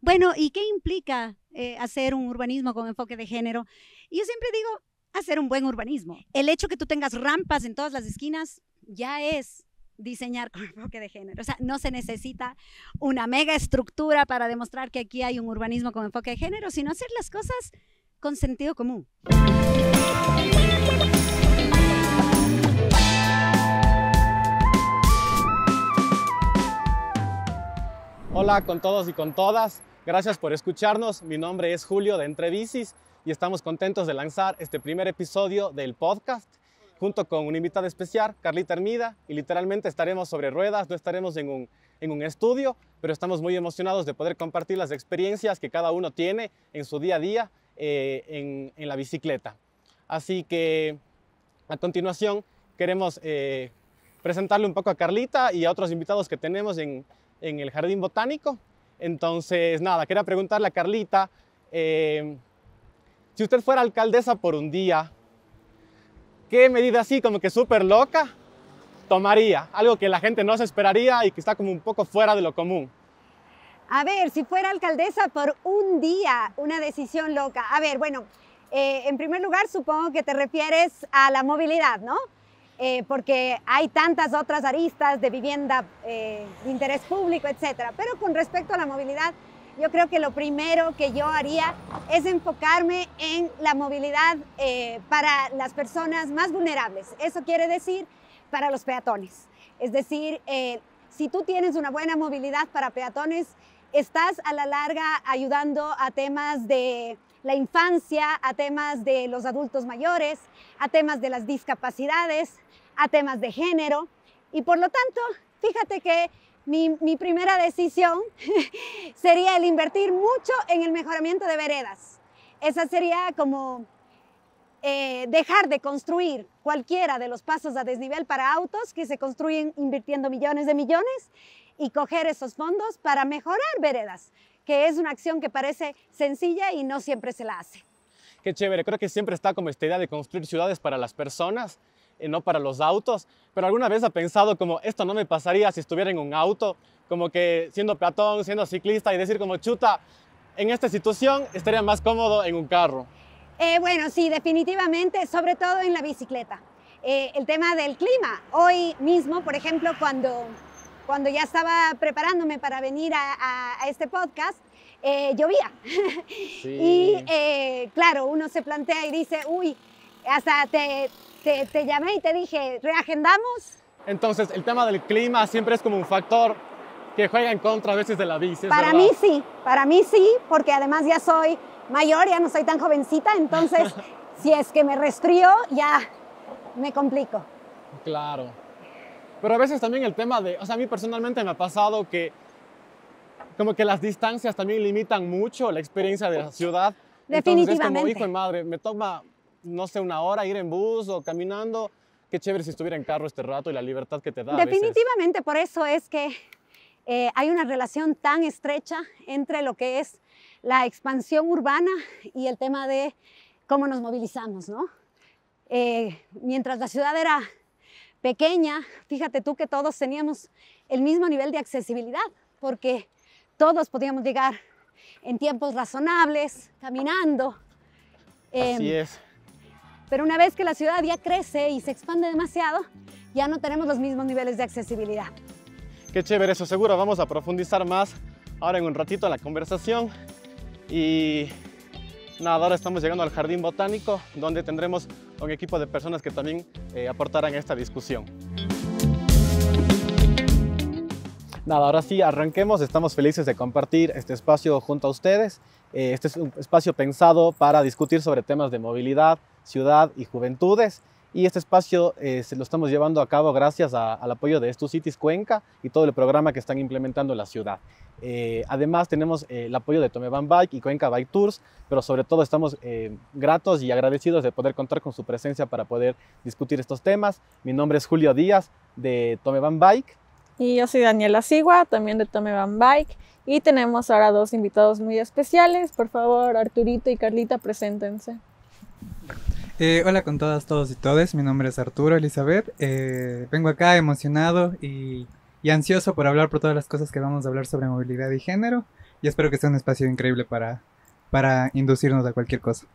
Bueno, ¿y qué implica hacer un urbanismo con enfoque de género? Y yo siempre digo, hacer un buen urbanismo. El hecho que tú tengas rampas en todas las esquinas ya es diseñar con enfoque de género. O sea, no se necesita una mega estructura para demostrar que aquí hay un urbanismo con enfoque de género, sino hacer las cosas con sentido común. Hola con todos y con todas, gracias por escucharnos. Mi nombre es Julio de Entre Bicis y estamos contentos de lanzar este primer episodio del podcast junto con una invitada especial, Carlita Hermida, y literalmente estaremos sobre ruedas, no estaremos en un estudio, pero estamos muy emocionados de poder compartir las experiencias que cada uno tiene en su día a día en la bicicleta. Así que a continuación queremos presentarle un poco a Carlita y a otros invitados que tenemos en el Jardín Botánico. Entonces, nada, quería preguntarle a Carlita, si usted fuera alcaldesa por un día, ¿qué medida así como que súper loca tomaría? Algo que la gente no se esperaría y que está como un poco fuera de lo común. A ver, si fuera alcaldesa por un día, una decisión loca. A ver, bueno, en primer lugar supongo que te refieres a la movilidad, ¿no? Porque hay tantas otras aristas de vivienda de interés público, etcétera. Pero con respecto a la movilidad, yo creo que lo primero que yo haría es enfocarme en la movilidad para las personas más vulnerables. Eso quiere decir para los peatones. Es decir, si tú tienes una buena movilidad para peatones, estás a la larga ayudando a temas de la infancia, a temas de los adultos mayores, a temas de las discapacidades, a temas de género. Y por lo tanto, fíjate que mi primera decisión sería el invertir mucho en el mejoramiento de veredas. Esa sería como dejar de construir cualquiera de los pasos a desnivel para autos que se construyen invirtiendo millones de millones y coger esos fondos para mejorar veredas, que es una acción que parece sencilla y no siempre se la hace. Qué chévere, creo que siempre está como esta idea de construir ciudades para las personas, no para los autos, pero alguna vez ha pensado como esto no me pasaría si estuviera en un auto, como que siendo peatón, siendo ciclista y decir como chuta, en esta situación estaría más cómodo en un carro. Bueno, sí, definitivamente, sobre todo en la bicicleta. El tema del clima, hoy mismo, por ejemplo, cuando ya estaba preparándome para venir a este podcast, llovía. Sí. Y claro, uno se plantea y dice, uy, hasta te llamé y te dije, ¿reagendamos? Entonces, el tema del clima siempre es como un factor que juega en contra a veces de la bici, ¿es para verdad? para mí sí, porque además ya soy mayor, ya no soy tan jovencita, entonces si es que me resfrío, ya me complico. Claro. Pero a veces también el tema de, o sea, a mí personalmente me ha pasado que como que las distancias también limitan mucho la experiencia de la ciudad. Definitivamente. Entonces, como hijo de madre, me toma, no sé, una hora ir en bus o caminando. Qué chévere si estuviera en carro este rato y la libertad que te da a veces. Definitivamente, por eso es que hay una relación tan estrecha entre lo que es la expansión urbana y el tema de cómo nos movilizamos, ¿no? Mientras la ciudad era pequeña, fíjate tú que todos teníamos el mismo nivel de accesibilidad, porque todos podíamos llegar en tiempos razonables, caminando. Así es. Pero una vez que la ciudad ya crece y se expande demasiado, ya no tenemos los mismos niveles de accesibilidad. Qué chévere eso, seguro vamos a profundizar más ahora en un ratito la conversación. Y nada, ahora estamos llegando al Jardín Botánico, donde tendremos un equipo de personas que también aportarán a esta discusión. Nada, ahora sí, arranquemos. Estamos felices de compartir este espacio junto a ustedes. Este es un espacio pensado para discutir sobre temas de movilidad, ciudad y juventudes. Y este espacio se lo estamos llevando a cabo gracias al apoyo de EstuCities Cuenca y todo el programa que están implementando en la ciudad. Además tenemos el apoyo de Tomevan Bike y Cuenca Bike Tours, pero sobre todo estamos gratos y agradecidos de poder contar con su presencia para poder discutir estos temas. Mi nombre es Julio Díaz de Tomevan Bike. Y yo soy Daniela Sigua, también de Tomevan Bike. Y tenemos ahora dos invitados muy especiales. Por favor, Arturito y Carlita, preséntense. Hola con todas, todos y todes. Mi nombre es Arturo Elizabeth. Vengo acá emocionado y ansioso por hablar por todas las cosas que vamos a hablar sobre movilidad y género. y espero que sea un espacio increíble para inducirnos a cualquier cosa.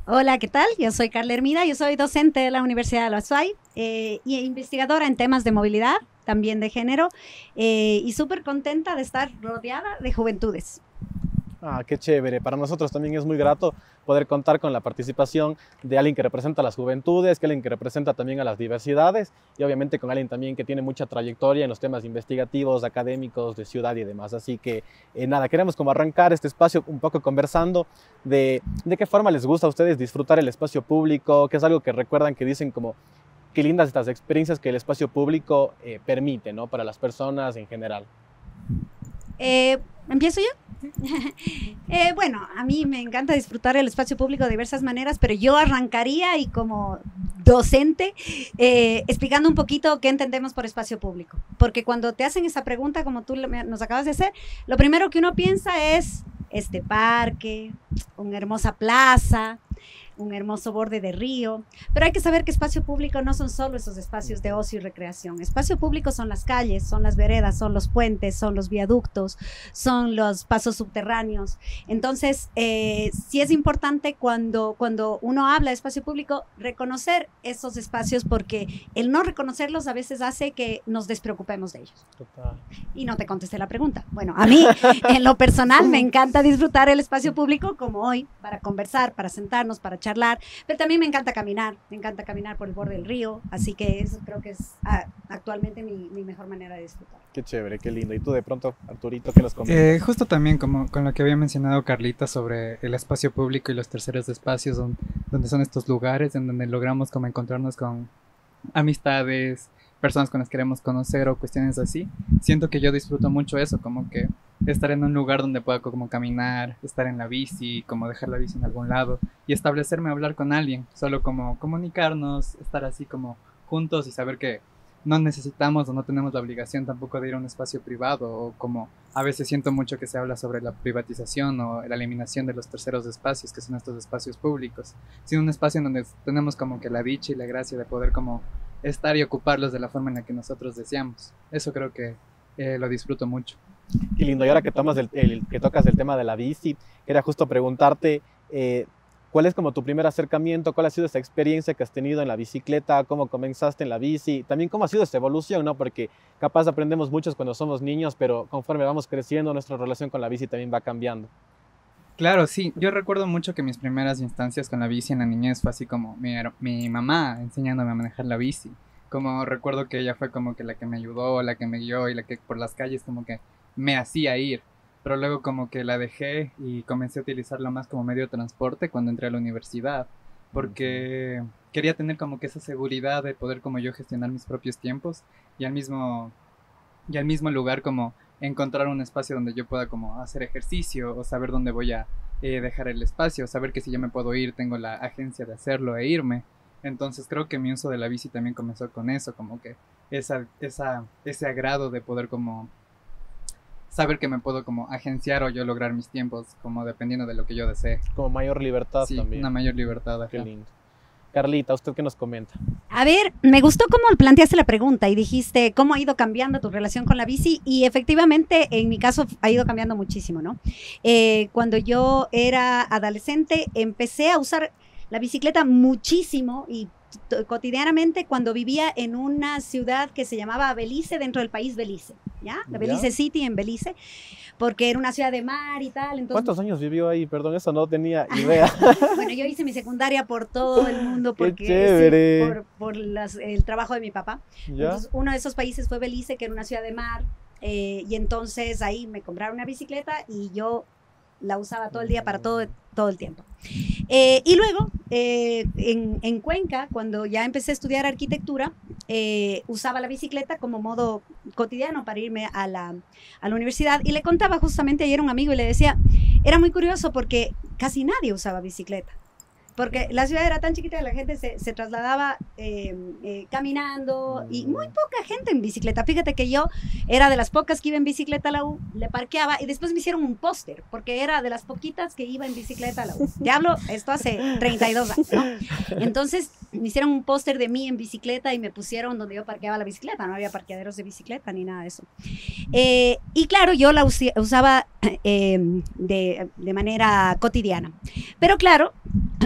Hola, ¿qué tal? Yo soy Carla Hermida, yo soy docente de la Universidad de la USAID y investigadora en temas de movilidad, también de género, y súper contenta de estar rodeada de juventudes. Ah, qué chévere. Para nosotros también es muy grato poder contar con la participación de alguien que representa a las juventudes, que alguien que representa también a las diversidades y obviamente con alguien también que tiene mucha trayectoria en los temas investigativos, académicos, de ciudad y demás. Así que nada, queremos como arrancar este espacio un poco conversando de qué forma les gusta a ustedes disfrutar el espacio público, que es algo que recuerdan que dicen como qué lindas estas experiencias que el espacio público permite, ¿no? Para las personas en general. ¿Empiezo yo? Bueno, a mí me encanta disfrutar el espacio público de diversas maneras, pero yo arrancaría y como docente explicando un poquito qué entendemos por espacio público. Porque cuando te hacen esa pregunta, como tú nos acabas de hacer, lo primero que uno piensa es este parque, una hermosa plaza, un hermoso borde de río, pero hay que saber que espacio público no son solo esos espacios de ocio y recreación. Espacio público son las calles, son las veredas, son los puentes, son los viaductos, son los pasos subterráneos. Entonces, sí es importante cuando uno habla de espacio público, reconocer esos espacios, porque el no reconocerlos a veces hace que nos despreocupemos de ellos. Total. Y no te contesté la pregunta. Bueno, a mí, en lo personal, me encanta disfrutar el espacio público como hoy, para conversar, para sentarnos, para charlar, pero también me encanta caminar por el borde del río, así que eso creo que es actualmente mi mejor manera de disfrutar. Qué chévere, qué lindo. Y tú de pronto, Arturito, ¿qué nos comentas? Justo también como con lo que había mencionado Carlita sobre el espacio público y los terceros espacios donde son estos lugares en donde logramos como encontrarnos con amistades, personas con las que queremos conocer o cuestiones así. Siento que yo disfruto mucho eso, como que estar en un lugar donde pueda como caminar, estar en la bici, como dejar la bici en algún lado y establecerme a hablar con alguien, solo como comunicarnos, estar así como juntos y saber que no necesitamos o no tenemos la obligación tampoco de ir a un espacio privado, o como a veces siento mucho que se habla sobre la privatización o la eliminación de los terceros espacios, que son estos espacios públicos, sino un espacio en donde tenemos como que la dicha y la gracia de poder como estar y ocuparlos de la forma en la que nosotros deseamos. Eso creo que lo disfruto mucho. Qué lindo. Y ahora que tocas el tema de la bici, quería justo preguntarte ¿cuál es como tu primer acercamiento? ¿Cuál ha sido esa experiencia que has tenido en la bicicleta? ¿Cómo comenzaste en la bici? También cómo ha sido esa evolución, ¿no? Porque capaz aprendemos muchos cuando somos niños, pero conforme vamos creciendo, nuestra relación con la bici también va cambiando. Claro, sí. Yo recuerdo mucho que mis primeras instancias con la bici en la niñez fue así como mi mamá enseñándome a manejar la bici. Como recuerdo que ella fue como que la que me ayudó, la que me guió y la que por las calles como que me hacía ir. Pero luego como que la dejé y comencé a utilizarla más como medio de transporte cuando entré a la universidad. Porque quería tener como que esa seguridad de poder como yo gestionar mis propios tiempos y al mismo lugar como encontrar un espacio donde yo pueda como hacer ejercicio o saber dónde voy a dejar el espacio, saber que si yo me puedo ir tengo la agencia de hacerlo e irme. Entonces creo que mi uso de la bici también comenzó con eso, como que ese agrado de poder como saber que me puedo como agenciar o yo lograr mis tiempos como dependiendo de lo que yo desee. Como mayor libertad Sí, también. una mayor libertad. Ajá. Qué lindo. Carlita, ¿usted qué nos comenta? A ver, me gustó cómo planteaste la pregunta y dijiste cómo ha ido cambiando tu relación con la bici y efectivamente en mi caso ha ido cambiando muchísimo, ¿no? Cuando yo era adolescente empecé a usar la bicicleta muchísimo y cotidianamente cuando vivía en una ciudad que se llamaba Belice, dentro del país Belice, ¿ya? La Belice City en Belice, porque era una ciudad de mar y tal. Entonces, ¿cuántos años vivió ahí? Perdón, eso no tenía idea. bueno, yo hice mi secundaria por todo el mundo ¡Qué porque chévere! por el trabajo de mi papá. ¿Ya? Entonces, uno de esos países fue Belice, que era una ciudad de mar, y entonces ahí me compraron una bicicleta y yo la usaba todo el día para todo el tiempo. Y luego, en Cuenca, cuando ya empecé a estudiar arquitectura, usaba la bicicleta como modo cotidiano para irme a la universidad. Y le contaba justamente ayer a un amigo y le decía, era muy curioso porque casi nadie usaba bicicleta. porque la ciudad era tan chiquita que la gente se trasladaba caminando y muy poca gente en bicicleta. Fíjate que yo era de las pocas que iba en bicicleta a la U, le parqueaba y después me hicieron un póster, porque era de las poquitas que iba en bicicleta a la U. Te hablo, esto hace 32 años, ¿no? Entonces me hicieron un póster de mí en bicicleta y me pusieron donde yo parqueaba la bicicleta, no había parqueaderos de bicicleta ni nada de eso. Y claro, yo la usaba de manera cotidiana. Pero claro,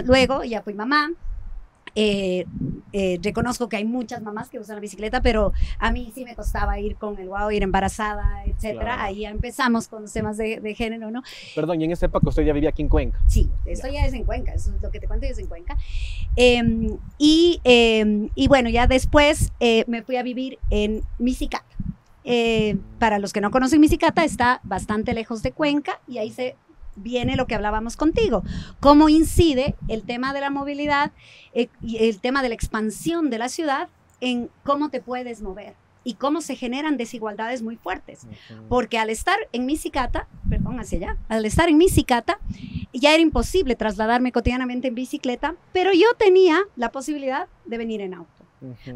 luego ya fui mamá. Reconozco que hay muchas mamás que usan la bicicleta, pero a mí sí me costaba ir con el guau, ir embarazada, etcétera. Claro. Ahí ya empezamos con los temas de género, ¿no? Perdón, y en esa época usted ya vivía aquí en Cuenca. Sí, esto ya es en Cuenca, eso es lo que te cuento, ya es en Cuenca. Y bueno, ya después me fui a vivir en Misicata. Para los que no conocen Misicata, está bastante lejos de Cuenca y ahí viene lo que hablábamos contigo, cómo incide el tema de la movilidad y el tema de la expansión de la ciudad en cómo te puedes mover y cómo se generan desigualdades muy fuertes. Porque al estar en Misicata, perdón, hacia allá, al estar en Misicata, ya era imposible trasladarme cotidianamente en bicicleta, pero yo tenía la posibilidad de venir en auto.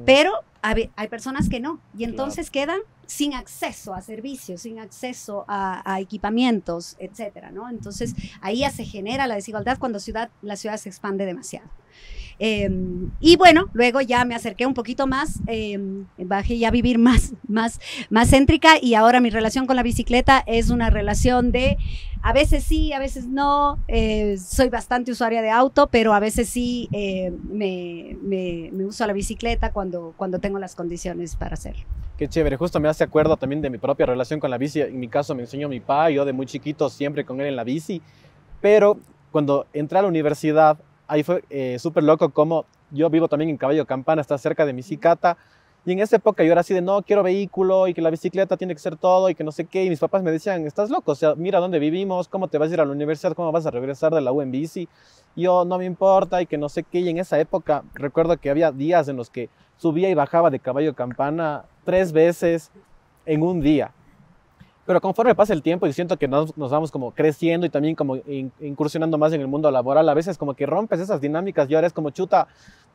Pero hay personas que no, y entonces quedan sin acceso a servicios, sin acceso a equipamientos, etcétera, ¿no? Entonces ahí ya se genera la desigualdad cuando la ciudad se expande demasiado. Y bueno, luego ya me acerqué un poquito más, bajé ya a vivir más céntrica, y ahora mi relación con la bicicleta es una relación de a veces sí, a veces no. Soy bastante usuaria de auto, pero a veces sí me uso la bicicleta cuando tengo las condiciones para hacerlo. Qué chévere, justo me hace acuerdo también de mi propia relación con la bici. En mi caso me enseñó mi papá, yo de muy chiquito siempre con él en la bici, pero cuando entré a la universidad, ahí fue súper loco como yo vivo también en Caballo Campana, está cerca de Misicata, y en esa época yo era así de no, quiero vehículo y que la bicicleta tiene que ser todo y que no sé qué, y mis papás me decían, estás loco, o sea, mira dónde vivimos, cómo te vas a ir a la universidad, cómo vas a regresar de la U en bici, y yo no me importa y que no sé qué, y en esa época recuerdo que había días en los que subía y bajaba de Caballo Campana 3 veces en un día. Pero conforme pasa el tiempo y siento que nos vamos como creciendo y también como incursionando más en el mundo laboral, a veces como que rompes esas dinámicas y ahora es como chuta,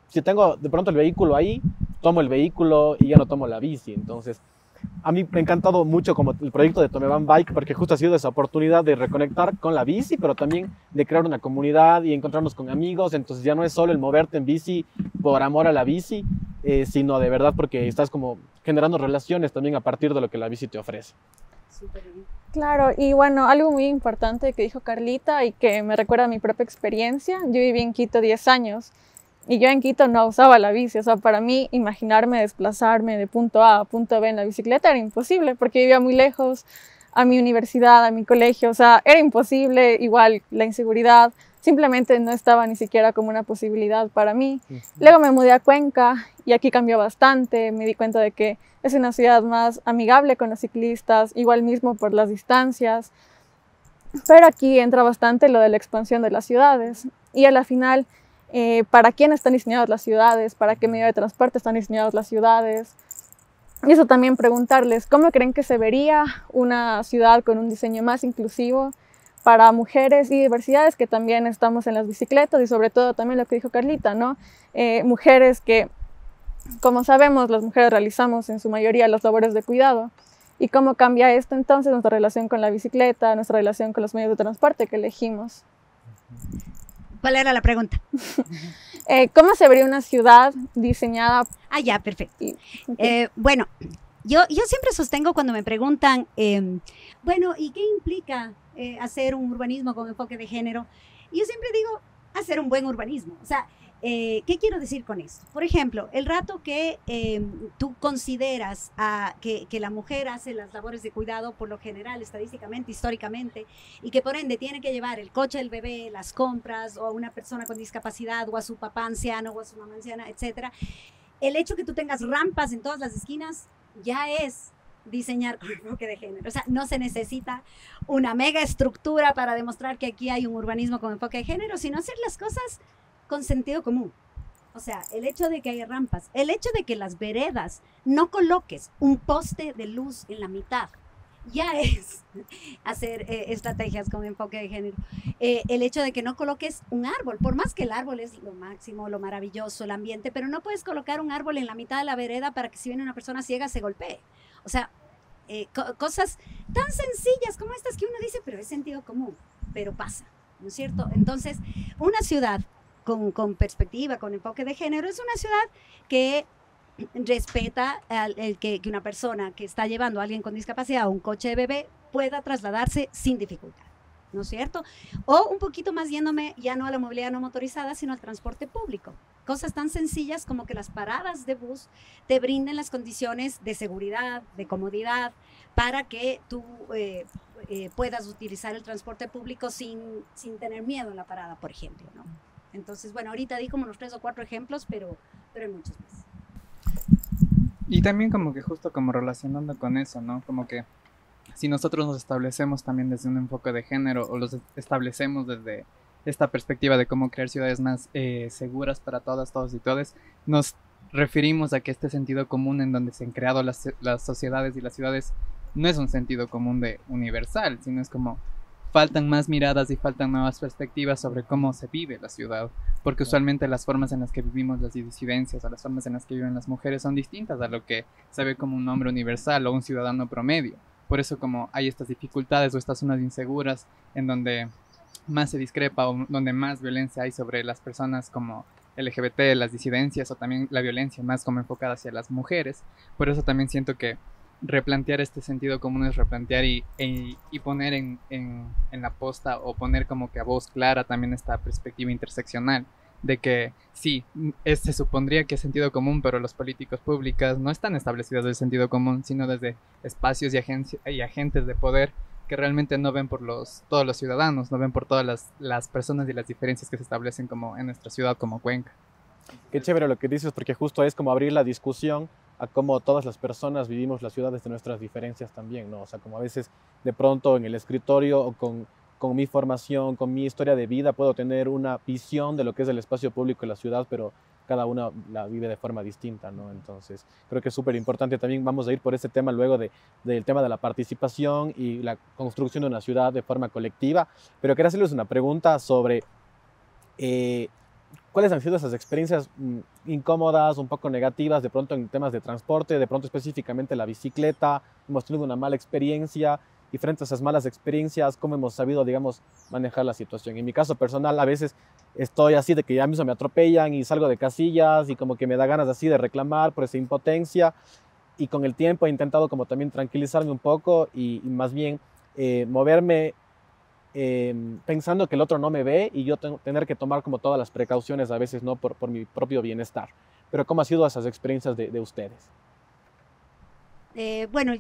si tengo de pronto el vehículo ahí, tomo el vehículo y ya no tomo la bici. Entonces, a mí me ha encantado mucho como el proyecto de Tome Van Bike porque justo ha sido esa oportunidad de reconectar con la bici, pero también de crear una comunidad y encontrarnos con amigos. Entonces ya no es solo el moverte en bici por amor a la bici, sino de verdad porque estás como generando relaciones también a partir de lo que la bici te ofrece. Claro, y bueno, algo muy importante que dijo Carlita y que me recuerda a mi propia experiencia. Yo viví en Quito 10 años y yo en Quito no usaba la bici. O sea, para mí imaginarme desplazarme de punto A a punto B en la bicicleta era imposible porque vivía muy lejos a mi universidad, a mi colegio. O sea, era imposible, igual la inseguridad. Simplemente no estaba ni siquiera como una posibilidad para mí. Luego me mudé a Cuenca y aquí cambió bastante. Me di cuenta de que es una ciudad más amigable con los ciclistas, igual mismo por las distancias. Pero aquí entra bastante lo de la expansión de las ciudades. Y a la final, ¿para quién están diseñadas las ciudades? ¿Para qué medio de transporte están diseñadas las ciudades? Y eso también preguntarles, ¿cómo creen que se vería una ciudad con un diseño más inclusivo para mujeres y diversidades que también estamos en las bicicletas? Y sobre todo también lo que dijo Carlita, ¿no? Mujeres que, como sabemos, las mujeres realizamos en su mayoría las labores de cuidado. ¿Y cómo cambia esto entonces nuestra relación con la bicicleta, nuestra relación con los medios de transporte que elegimos? ¿Cuál era la pregunta? ¿Cómo se vería una ciudad diseñada? Ah, ya, perfecto. Okay. Bueno, yo siempre sostengo cuando me preguntan, bueno, ¿y qué implica hacer un urbanismo con enfoque de género? Y yo siempre digo, hacer un buen urbanismo. O sea, ¿qué quiero decir con esto? Por ejemplo, el rato que tú consideras que la mujer hace las labores de cuidado, por lo general, estadísticamente, históricamente, y que por ende tiene que llevar el coche del bebé, las compras, o a una persona con discapacidad, o a su papá anciano, o a su mamá anciana, etcétera, el hecho que tú tengas rampas en todas las esquinas ya es diseñar con enfoque de género. O sea, no se necesita una mega estructura para demostrar que aquí hay un urbanismo con enfoque de género, sino hacer las cosas con sentido común. O sea, el hecho de que haya rampas, el hecho de que las veredas no coloques un poste de luz en la mitad ya es hacer estrategias con enfoque de género. El hecho de que no coloques un árbol, por más que el árbol es lo máximo, lo maravilloso, el ambiente, pero no puedes colocar un árbol en la mitad de la vereda para que si viene una persona ciega se golpee. O sea, cosas tan sencillas como estas que uno dice, pero es sentido común, pero pasa, ¿no es cierto? Entonces, una ciudad con perspectiva, con enfoque de género, es una ciudad que respeta que una persona que está llevando a alguien con discapacidad o un coche de bebé pueda trasladarse sin dificultad, ¿no es cierto? O un poquito más yéndome ya no a la movilidad no motorizada, sino al transporte público. Cosas tan sencillas como que las paradas de bus te brinden las condiciones de seguridad, de comodidad, para que tú puedas utilizar el transporte público sin tener miedo en la parada, por ejemplo, ¿no? Entonces, bueno, ahorita di como unos 3 o 4 ejemplos, pero hay muchos más. Y también como que justo como relacionando con eso, ¿no? Como que si nosotros nos establecemos también desde un enfoque de género o los establecemos desde esta perspectiva de cómo crear ciudades más seguras para todas, todos y todes, nos referimos a que este sentido común en donde se han creado las sociedades y las ciudades no es un sentido común de universal, sino es como faltan más miradas y faltan nuevas perspectivas sobre cómo se vive la ciudad, porque usualmente las formas en las que vivimos las disidencias o las formas en las que viven las mujeres son distintas a lo que se ve como un hombre universal o un ciudadano promedio. Por eso como hay estas dificultades o estas zonas inseguras en donde más se discrepa o donde más violencia hay sobre las personas como LGBT, las disidencias o también la violencia más como enfocada hacia las mujeres. Por eso también siento que replantear este sentido común es replantear y poner en la posta o poner como que a voz clara también esta perspectiva interseccional de que sí, se supondría que es sentido común, pero los políticos públicos no están establecidos del sentido común, sino desde espacios y agentes de poder que realmente no ven por todos los ciudadanos, no ven por todas las personas y las diferencias que se establecen como en nuestra ciudad como Cuenca. Qué chévere lo que dices, porque justo es como abrir la discusión a cómo todas las personas vivimos las ciudades de nuestras diferencias también, ¿no? O sea, como a veces de pronto en el escritorio o con mi formación, con mi historia de vida, puedo tener una visión de lo que es el espacio público en la ciudad, pero cada una la vive de forma distinta, ¿no? Entonces, creo que es súper importante. También vamos a ir por ese tema luego del tema de la participación y la construcción de una ciudad de forma colectiva. Pero quería hacerles una pregunta sobre ¿cuáles han sido esas experiencias incómodas, un poco negativas, de pronto en temas de transporte, de pronto específicamente la bicicleta? Hemos tenido una mala experiencia y frente a esas malas experiencias, ¿cómo hemos sabido, digamos, manejar la situación? En mi caso personal, a veces estoy así de que ya mismo me atropellan y salgo de casillas y como que me da ganas así de reclamar por esa impotencia, y con el tiempo he intentado como también tranquilizarme un poco y más bien moverme pensando que el otro no me ve y yo tener que tomar como todas las precauciones a veces, ¿no? Por mi propio bienestar. Pero ¿cómo han sido esas experiencias de ustedes? Bueno,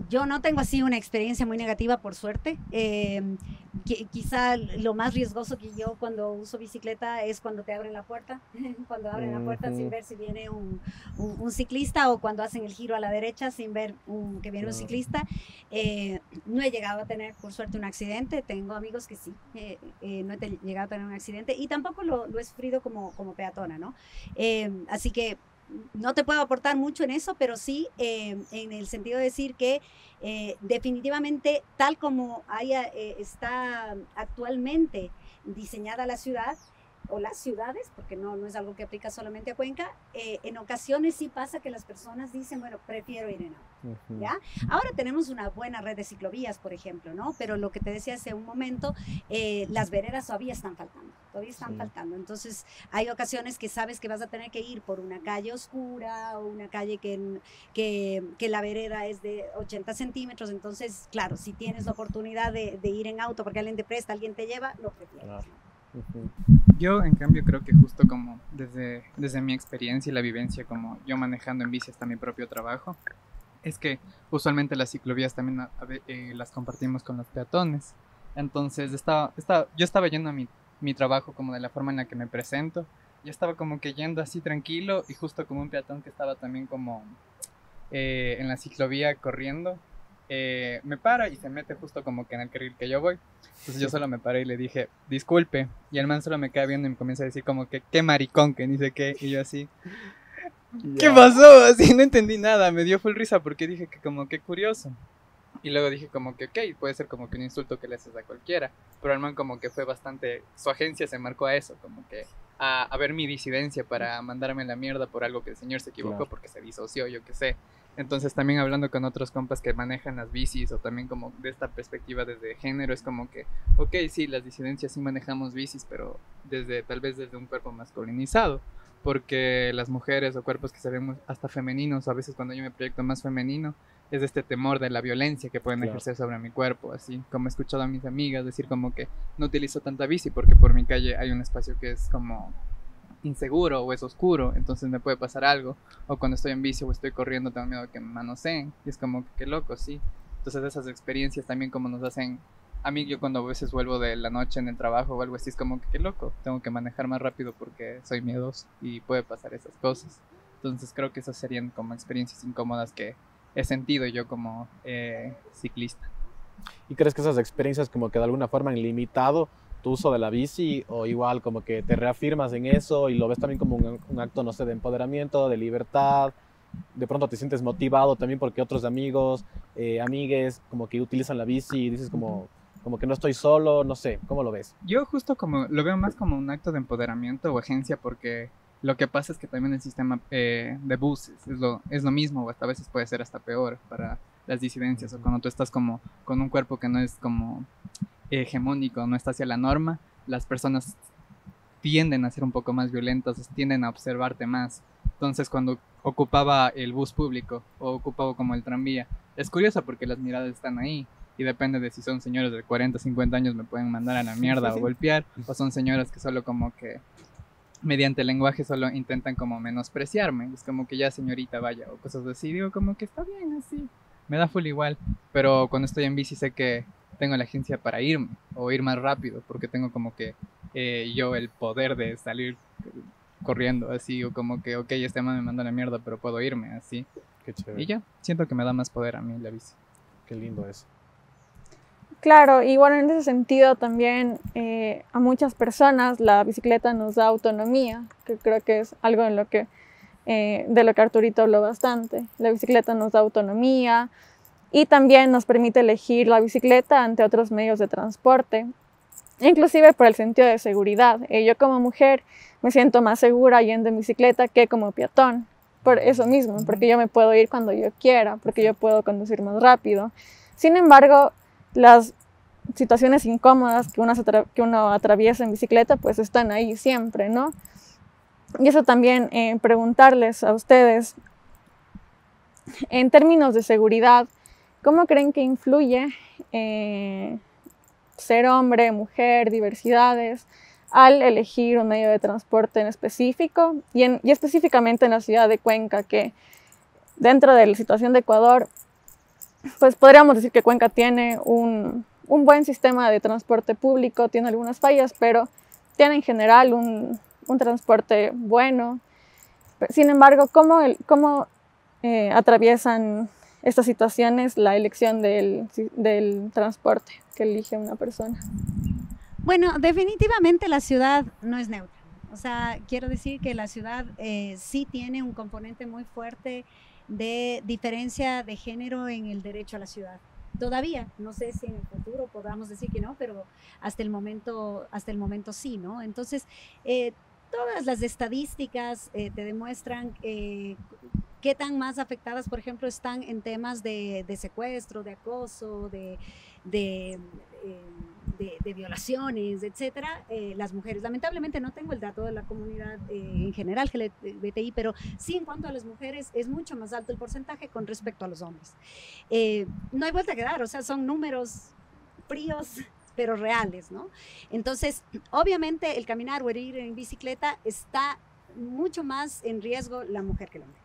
yo no tengo así una experiencia muy negativa, por suerte. Quizá lo más riesgoso que yo cuando uso bicicleta es cuando te abren la puerta, cuando abren la puerta sin ver si viene un ciclista, o cuando hacen el giro a la derecha sin ver que viene un ciclista. No he llegado a tener, por suerte, un accidente. Tengo amigos que sí, no he llegado a tener un accidente y tampoco lo he sufrido como peatona, ¿no? Así que no te puedo aportar mucho en eso, pero sí en el sentido de decir que definitivamente tal como está actualmente diseñada la ciudad o las ciudades, porque no es algo que aplica solamente a Cuenca, en ocasiones sí pasa que las personas dicen, bueno, prefiero ir en auto, ¿ya? Ahora tenemos una buena red de ciclovías, por ejemplo, ¿no? Pero lo que te decía hace un momento, las veredas todavía están faltando, entonces hay ocasiones que sabes que vas a tener que ir por una calle oscura o una calle que la vereda es de 80 centímetros, entonces, claro, si tienes la oportunidad de ir en auto porque alguien te presta, alguien te lleva, lo prefieres, ¿no? Yo en cambio creo que justo como desde mi experiencia y la vivencia como yo manejando en bici hasta mi propio trabajo, es que usualmente las ciclovías también las compartimos con los peatones. Entonces yo estaba yendo a mi trabajo como de la forma en la que me presento. Yo estaba como que yendo así tranquilo y justo como un peatón que estaba también como en la ciclovía corriendo, me para y se mete justo como que en el carril que yo voy. Entonces yo solo me paré y le dije, disculpe, y el man solo me queda viendo y me comienza a decir como que qué maricón, que ni sé qué, y yo así, ¿qué pasó? Así no entendí nada, me dio full risa porque dije que como que curioso. Y luego dije como que, ok, puede ser como que un insulto que le haces a cualquiera. Pero el man como que fue bastante, su agencia se marcó a eso, como que a ver mi disidencia para mandarme la mierda por algo que el señor se equivocó, Claro. porque se disoció, yo qué sé. Entonces también hablando con otros compas que manejan las bicis o también como de esta perspectiva desde género, es como que, ok, sí, las disidencias sí manejamos bicis, pero tal vez desde un cuerpo masculinizado. Porque las mujeres o cuerpos que se ven hasta femeninos, a veces cuando yo me proyecto más femenino, es este temor de la violencia que pueden Claro. ejercer sobre mi cuerpo, así como he escuchado a mis amigas decir como que no utilizo tanta bici porque por mi calle hay un espacio que es como inseguro o es oscuro, entonces me puede pasar algo, o cuando estoy en bici o estoy corriendo tengo miedo de que me manoseen, y es como que qué loco, sí. Entonces esas experiencias también como nos hacen, a mí yo cuando a veces vuelvo de la noche en el trabajo o algo así, es como que qué loco, tengo que manejar más rápido porque soy miedoso y puede pasar esas cosas. Entonces creo que esas serían como experiencias incómodas que he sentido yo como ciclista. ¿Y crees que esas experiencias como que de alguna forma han limitado tu uso de la bici o igual como que te reafirmas en eso y lo ves también como un acto, no sé, de empoderamiento, de libertad? De pronto te sientes motivado también porque otros amigos, amigues como que utilizan la bici y dices como que no estoy solo, no sé, ¿cómo lo ves? Yo justo como lo veo más como un acto de empoderamiento o agencia porque lo que pasa es que también el sistema de buses es lo mismo o hasta a veces puede ser hasta peor para las disidencias o cuando tú estás como con un cuerpo que no es como hegemónico, no está hacia la norma, las personas tienden a ser un poco más violentas, tienden a observarte más. Entonces cuando ocupaba el bus público o ocupaba como el tranvía, es curioso porque las miradas están ahí y depende de si son señores de 40, 50 años me pueden mandar a la mierda o golpear, o son señoras que solo como que mediante el lenguaje solo intentan como menospreciarme, es como que ya señorita vaya o cosas así, digo como que está bien así, me da full igual, pero cuando estoy en bici sé que tengo la agencia para irme o ir más rápido porque tengo como que yo el poder de salir corriendo así o como que ok, este man me manda a la mierda pero puedo irme así. Qué chévere. Y ya, siento que me da más poder a mí la bici. Qué lindo eso. Claro, y bueno, en ese sentido también a muchas personas la bicicleta nos da autonomía, que creo que es algo de lo que Arturito habló bastante. La bicicleta nos da autonomía y también nos permite elegir la bicicleta ante otros medios de transporte, inclusive por el sentido de seguridad. Yo como mujer me siento más segura yendo en bicicleta que como peatón, por eso mismo, porque yo me puedo ir cuando yo quiera, porque yo puedo conducir más rápido. Sin embargo, las situaciones incómodas que uno atraviesa en bicicleta pues están ahí siempre, ¿no? Y eso también preguntarles a ustedes, en términos de seguridad, ¿cómo creen que influye ser hombre, mujer, diversidades, al elegir un medio de transporte en específico y específicamente en la ciudad de Cuenca, que dentro de la situación de Ecuador, pues podríamos decir que Cuenca tiene un buen sistema de transporte público, tiene algunas fallas, pero tiene en general un transporte bueno. Sin embargo, ¿cómo atraviesan estas situaciones la elección del transporte que elige una persona? Bueno, definitivamente la ciudad no es neutra. O sea, quiero decir que la ciudad sí tiene un componente muy fuerte de diferencia de género en el derecho a la ciudad. Todavía, no sé si en el futuro podamos decir que no, pero hasta el momento sí, ¿no? Entonces, todas las estadísticas te demuestran qué tan más afectadas, por ejemplo, están en temas de secuestro, de acoso, de violaciones, etcétera, las mujeres. Lamentablemente no tengo el dato de la comunidad en general LGBTI, pero sí en cuanto a las mujeres es mucho más alto el porcentaje con respecto a los hombres. No hay vuelta que dar, o sea, son números fríos pero reales, ¿no? Entonces, obviamente el caminar o el ir en bicicleta está mucho más en riesgo la mujer que el hombre.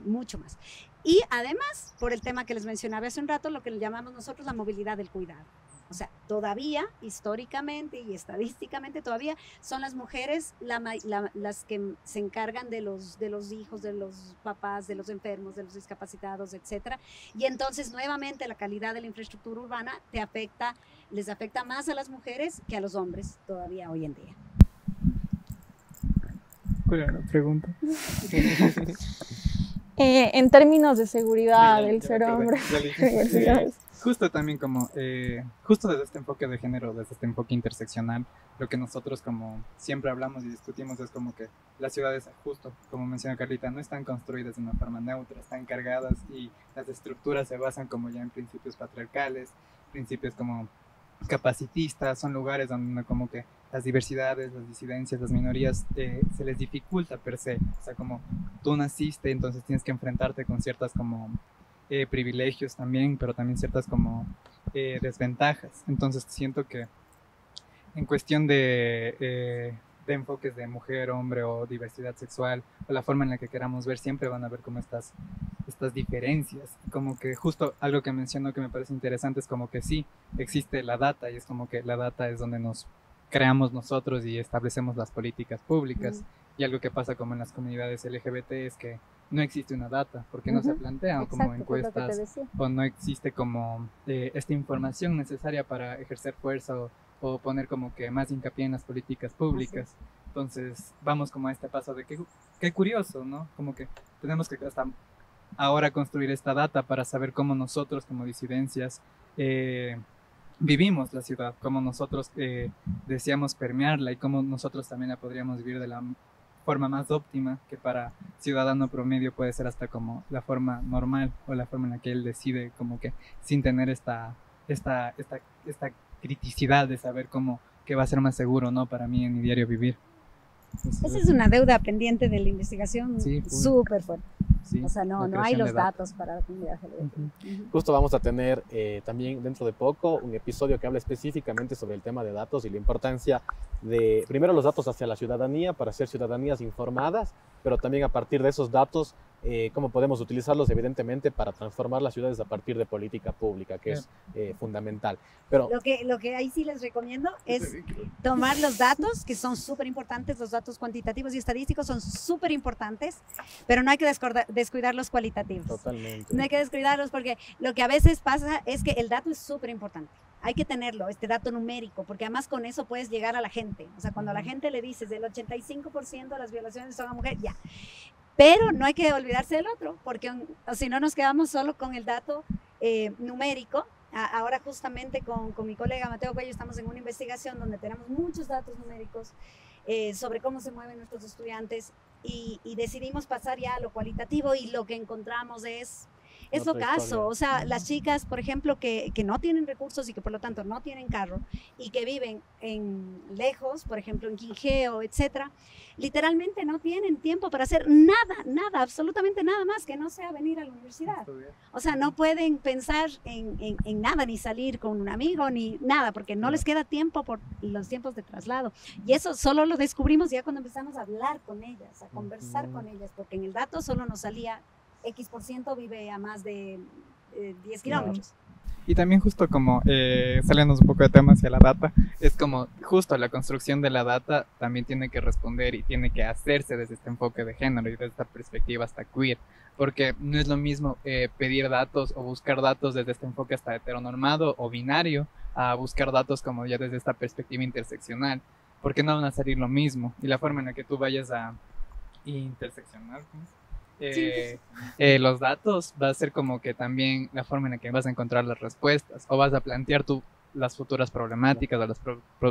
Mucho más. Y además, por el tema que les mencionaba hace un rato, lo que le llamamos nosotros la movilidad del cuidado. O sea, todavía, históricamente y estadísticamente todavía, son las mujeres las que se encargan de los hijos, de los papás, de los enfermos, de los discapacitados, etc. Y entonces, nuevamente, la calidad de la infraestructura urbana les afecta más a las mujeres que a los hombres todavía hoy en día. ¿Cuál era la pregunta? En términos de seguridad, el ser hombre, Justo también como, justo desde este enfoque de género, desde este enfoque interseccional, lo que nosotros como siempre hablamos y discutimos es como que las ciudades, justo como menciona Carlita, no están construidas de una forma neutra, están cargadas y las estructuras se basan como ya en principios patriarcales, principios como capacitistas, son lugares donde como que las diversidades, las disidencias, las minorías se les dificulta per se, o sea, como tú naciste, entonces tienes que enfrentarte con ciertas como privilegios también, pero también ciertas como desventajas. Entonces siento que en cuestión de enfoques de mujer, hombre o diversidad sexual o la forma en la que queramos ver, siempre van a haber como estas diferencias. Como que justo algo que menciono que me parece interesante es como que sí, existe la data y es como que la data es donde nos creamos nosotros y establecemos las políticas públicas. Y algo que pasa como en las comunidades LGBT es que no existe una data, porque no se plantean como encuestas o no existe como esta información necesaria para ejercer fuerza o poner como que más hincapié en las políticas públicas. Entonces vamos como a este paso de que qué curioso, ¿no? Como que tenemos que hasta ahora construir esta data para saber cómo nosotros como disidencias vivimos la ciudad, cómo nosotros deseamos permearla y cómo nosotros también la podríamos vivir de la forma más óptima, que para ciudadano promedio puede ser hasta como la forma normal o la forma en la que él decide, como que sin tener esta criticidad de saber cómo que va a ser más seguro, ¿no, para mí en mi diario vivir. Entonces, esa es una deuda pendiente de la investigación, sí, súper fuerte. Sí, o sea, no hay los datos para la comunidad LGBT. Justo vamos a tener también dentro de poco un episodio que habla específicamente sobre el tema de datos y la importancia de, primero, los datos hacia la ciudadanía para hacer ciudadanías informadas, pero también a partir de esos datos, cómo podemos utilizarlos evidentemente para transformar las ciudades a partir de política pública, que es fundamental. Pero lo que ahí sí les recomiendo es tomar los datos, que son súper importantes, los datos cuantitativos y estadísticos son súper importantes, pero no hay que descuidar los cualitativos. Totalmente. No hay que descuidarlos porque lo que a veces pasa es que el dato es súper importante. Hay que tenerlo, este dato numérico, porque además con eso puedes llegar a la gente. O sea, cuando a la gente le dices del 85% de las violaciones son a mujer, ya. Pero no hay que olvidarse del otro, porque si no nos quedamos solo con el dato numérico. Ahora justamente con mi colega Mateo Cuello estamos en una investigación donde tenemos muchos datos numéricos sobre cómo se mueven nuestros estudiantes y decidimos pasar ya a lo cualitativo y lo que encontramos es ocaso, o sea, las chicas, por ejemplo, que no tienen recursos y que por lo tanto no tienen carro y que viven lejos, por ejemplo, en Quingeo, etcétera, literalmente no tienen tiempo para hacer nada, absolutamente nada más que no sea venir a la universidad. O sea, no pueden pensar en nada, ni salir con un amigo, ni nada, porque no les queda tiempo por los tiempos de traslado. Y eso solo lo descubrimos ya cuando empezamos a hablar con ellas, a conversar con ellas, porque en el dato solo nos salía X% vive a más de 10 kilómetros. Y también justo como saliéndonos un poco de tema hacia la data, es como justo la construcción de la data también tiene que responder y tiene que hacerse desde este enfoque de género y desde esta perspectiva hasta queer, porque no es lo mismo pedir datos o buscar datos desde este enfoque hasta heteronormado o binario a buscar datos como ya desde esta perspectiva interseccional, porque no van a salir lo mismo y la forma en la que tú vayas a interseccionar los datos va a ser como que también la forma en la que vas a encontrar las respuestas o vas a plantear las futuras problemáticas o las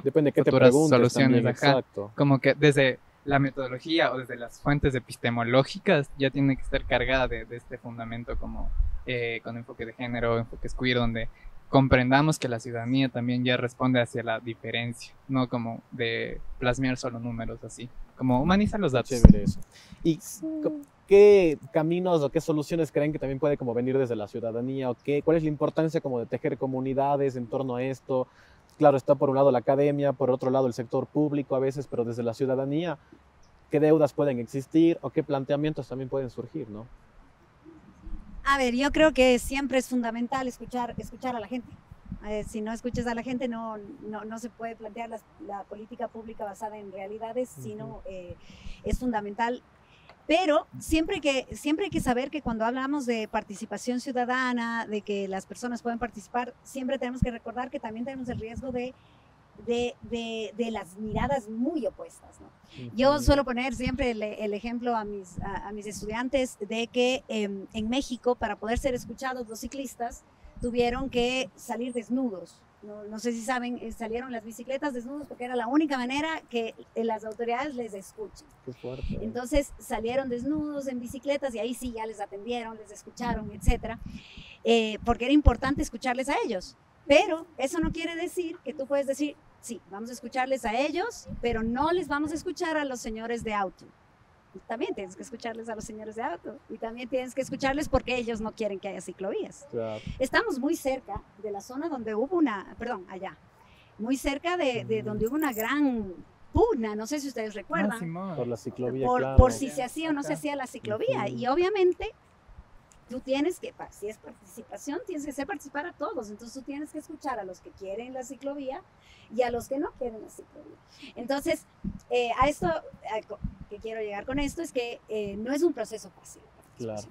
depende de qué futuras te soluciones. También, exacto. Como que desde la metodología o desde las fuentes epistemológicas ya tiene que estar cargada de este fundamento como con enfoque de género, enfoque queer, donde comprendamos que la ciudadanía también ya responde hacia la diferencia, no como de plasmear solo números así, como humanizar los datos. Chévere eso. ¿Y qué caminos o qué soluciones creen que también puede como venir desde la ciudadanía? ¿Cuál es la importancia como de tejer comunidades en torno a esto? Claro, está por un lado la academia, por otro lado el sector público a veces, pero desde la ciudadanía, ¿qué deudas pueden existir o qué planteamientos también pueden surgir, no? A ver, yo creo que siempre es fundamental escuchar a la gente. Si no escuchas a la gente, no se puede plantear la política pública basada en realidades, sino es fundamental. Pero siempre hay que saber que cuando hablamos de participación ciudadana, de que las personas pueden participar, siempre tenemos que recordar que también tenemos el riesgo de las miradas muy opuestas, ¿no? Yo suelo poner siempre el ejemplo a mis estudiantes de que en México, para poder ser escuchados los ciclistas, tuvieron que salir desnudos. No sé si saben, salieron las bicicletas desnudos porque era la única manera que las autoridades les escuchen. Qué fuerte. Entonces salieron desnudos en bicicletas y ahí sí ya les atendieron, les escucharon, etcétera, porque era importante escucharles a ellos. Pero eso no quiere decir que tú puedes decir, sí, vamos a escucharles a ellos, pero no les vamos a escuchar a los señores de auto. También tienes que escucharles a los señores de auto y también tienes que escucharles porque ellos no quieren que haya ciclovías. Claro. Estamos muy cerca de la zona donde hubo allá, muy cerca de donde hubo una gran pugna, no sé si ustedes recuerdan, Simón. Por la ciclovía, claro. por si se hacía o no se hacía la ciclovía. Y obviamente tú tienes que, si es participación, tienes que hacer participar a todos. Entonces tú tienes que escuchar a los que quieren la ciclovía y a los que no quieren la ciclovía. Entonces, a esto que quiero llegar con esto es que no es un proceso fácil. Claro.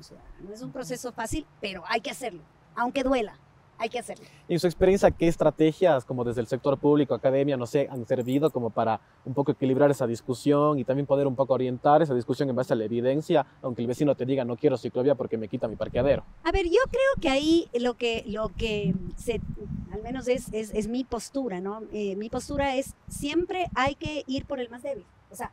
No es un proceso fácil, pero hay que hacerlo, aunque duela. Hay que hacerlo. Y en su experiencia, ¿qué estrategias, como desde el sector público, academia, no sé, han servido como para un poco equilibrar esa discusión y también poder un poco orientar esa discusión en base a la evidencia, aunque el vecino te diga no quiero ciclovía porque me quita mi parqueadero? A ver, yo creo que ahí lo que al menos es mi postura, ¿no? Mi postura es siempre hay que ir por el más débil. O sea,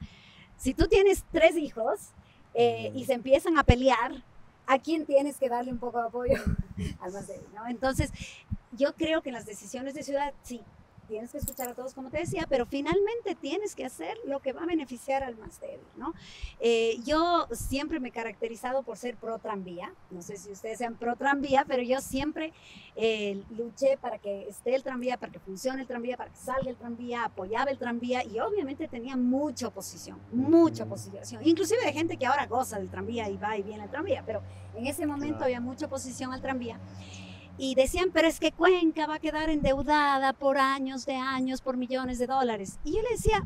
si tú tienes 3 hijos y se empiezan a pelear, ¿a quién tienes que darle un poco de apoyo? Al más débil, ¿no? Entonces, yo creo que en las decisiones de ciudad, sí, tienes que escuchar a todos, como te decía, pero finalmente tienes que hacer lo que va a beneficiar al más débil, ¿no? Yo siempre me he caracterizado por ser pro tranvía, no sé si ustedes sean pro tranvía, pero yo siempre luché para que esté el tranvía, para que funcione el tranvía, para que salga el tranvía, apoyaba el tranvía y obviamente tenía mucha oposición, inclusive de gente que ahora goza del tranvía y va y viene al tranvía, pero en ese momento había mucha oposición al tranvía. Y decían, pero es que Cuenca va a quedar endeudada por años de años, por millones de dólares. Y yo le decía,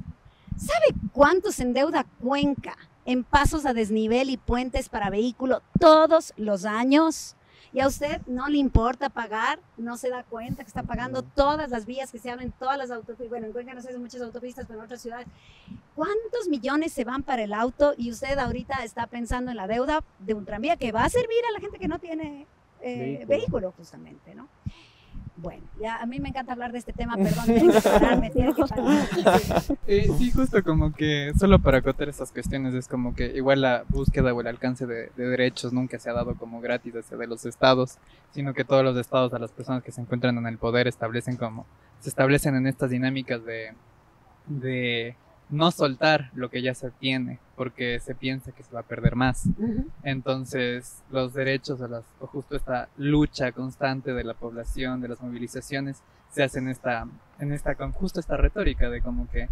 ¿sabe cuánto se endeuda Cuenca en pasos a desnivel y puentes para vehículo todos los años? Y a usted no le importa pagar, no se da cuenta que está pagando todas las vías que se abren, todas las autopistas. Bueno, en Cuenca no se hacen muchas autopistas, pero en otras ciudades. ¿Cuántos millones se van para el auto? Y usted ahorita está pensando en la deuda de un tranvía que va a servir a la gente que no tiene vehículo, justamente, ¿no? Bueno, ya a mí me encanta hablar de este tema, perdón, tengo que parar, me tiene que parar. Sí, justo como que solo para acotar estas cuestiones es como que igual la búsqueda o el alcance de derechos nunca se ha dado como gratis desde los estados, sino que todos los estados a las personas que se encuentran en el poder se establecen en estas dinámicas de no soltar lo que ya se tiene, porque se piensa que se va a perder más. Entonces, los derechos o justo esta lucha constante de la población, de las movilizaciones, se hacen con justo esta retórica de como que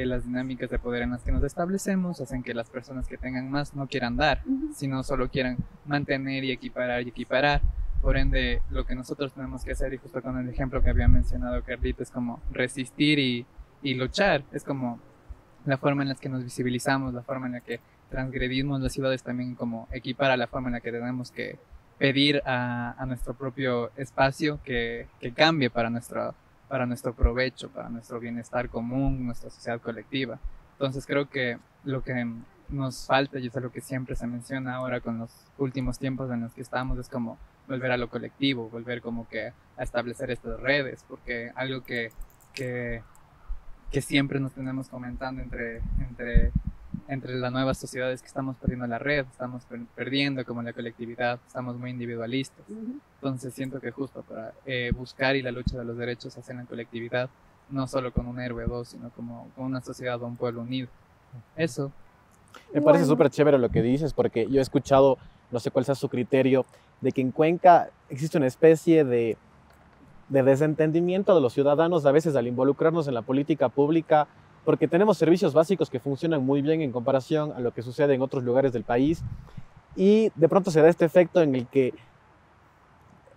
las dinámicas de poder en las que nos establecemos hacen que las personas que tengan más no quieran dar, sino solo quieran mantener y equiparar. Por ende, lo que nosotros tenemos que hacer, y justo con el ejemplo que había mencionado Carlita, es como resistir y luchar. Es como la forma en la que nos visibilizamos, la forma en la que transgredimos las ciudades, también como equipara la forma en la que tenemos que pedir a nuestro propio espacio que cambie para nuestro provecho, para nuestro bienestar común, nuestra sociedad colectiva. Entonces creo que lo que nos falta, y es algo que siempre se menciona ahora con los últimos tiempos en los que estamos, es como volver a lo colectivo, volver como que a establecer estas redes, porque algo que siempre nos tenemos comentando entre las nuevas sociedades, que estamos perdiendo la red, estamos perdiendo como la colectividad, estamos muy individualistas. Entonces siento que justo para buscar y la lucha de los derechos se hace en la colectividad, no solo con un héroe o dos, sino como con una sociedad o un pueblo unido. Eso. Me parece súper chévere lo que dices, porque yo he escuchado, no sé cuál sea su criterio, de que en Cuenca existe una especie de desentendimiento de los ciudadanos a veces al involucrarnos en la política pública, porque tenemos servicios básicos que funcionan muy bien en comparación a lo que sucede en otros lugares del país, y de pronto se da este efecto en el que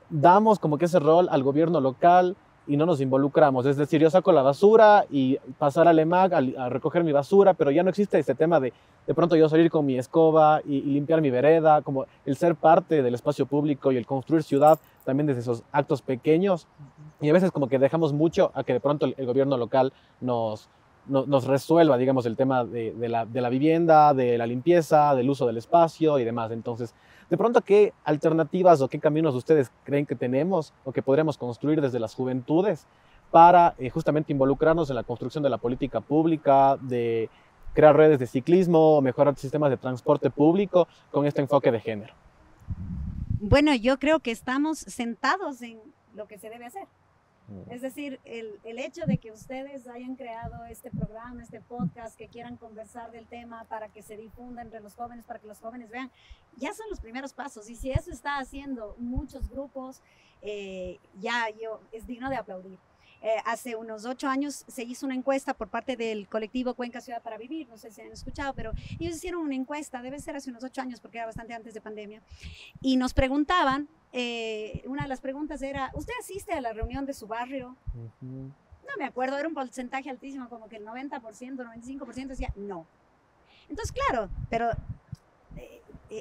damos como que ese rol al gobierno local y no nos involucramos. Es decir, yo saco la basura y pasar al EMAG a recoger mi basura, pero ya no existe este tema de pronto yo salir con mi escoba y limpiar mi vereda, como el ser parte del espacio público y el construir ciudad también desde esos actos pequeños. Y a veces como que dejamos mucho a que de pronto el gobierno local nos resuelva, digamos, el tema de la vivienda, de la limpieza, del uso del espacio y demás. Entonces, De pronto, ¿qué alternativas o qué caminos ustedes creen que tenemos o que podremos construir desde las juventudes para justamente involucrarnos en la construcción de la política pública, de crear redes de ciclismo, mejorar sistemas de transporte público con este enfoque de género? Bueno, yo creo que estamos sentados en lo que se debe hacer. Es decir, el hecho de que ustedes hayan creado este programa, este podcast, que quieran conversar del tema para que se difunda entre los jóvenes, para que los jóvenes vean, ya son los primeros pasos. Y si eso está haciendo muchos grupos, es digno de aplaudir. Hace unos 8 años se hizo una encuesta por parte del colectivo Cuenca Ciudad para Vivir, no sé si han escuchado, pero ellos hicieron una encuesta, debe ser hace unos 8 años porque era bastante antes de pandemia, y nos preguntaban, una de las preguntas era, ¿usted asiste a la reunión de su barrio? No me acuerdo, era un porcentaje altísimo, como que el 90%, 95% decía no. Entonces, claro, pero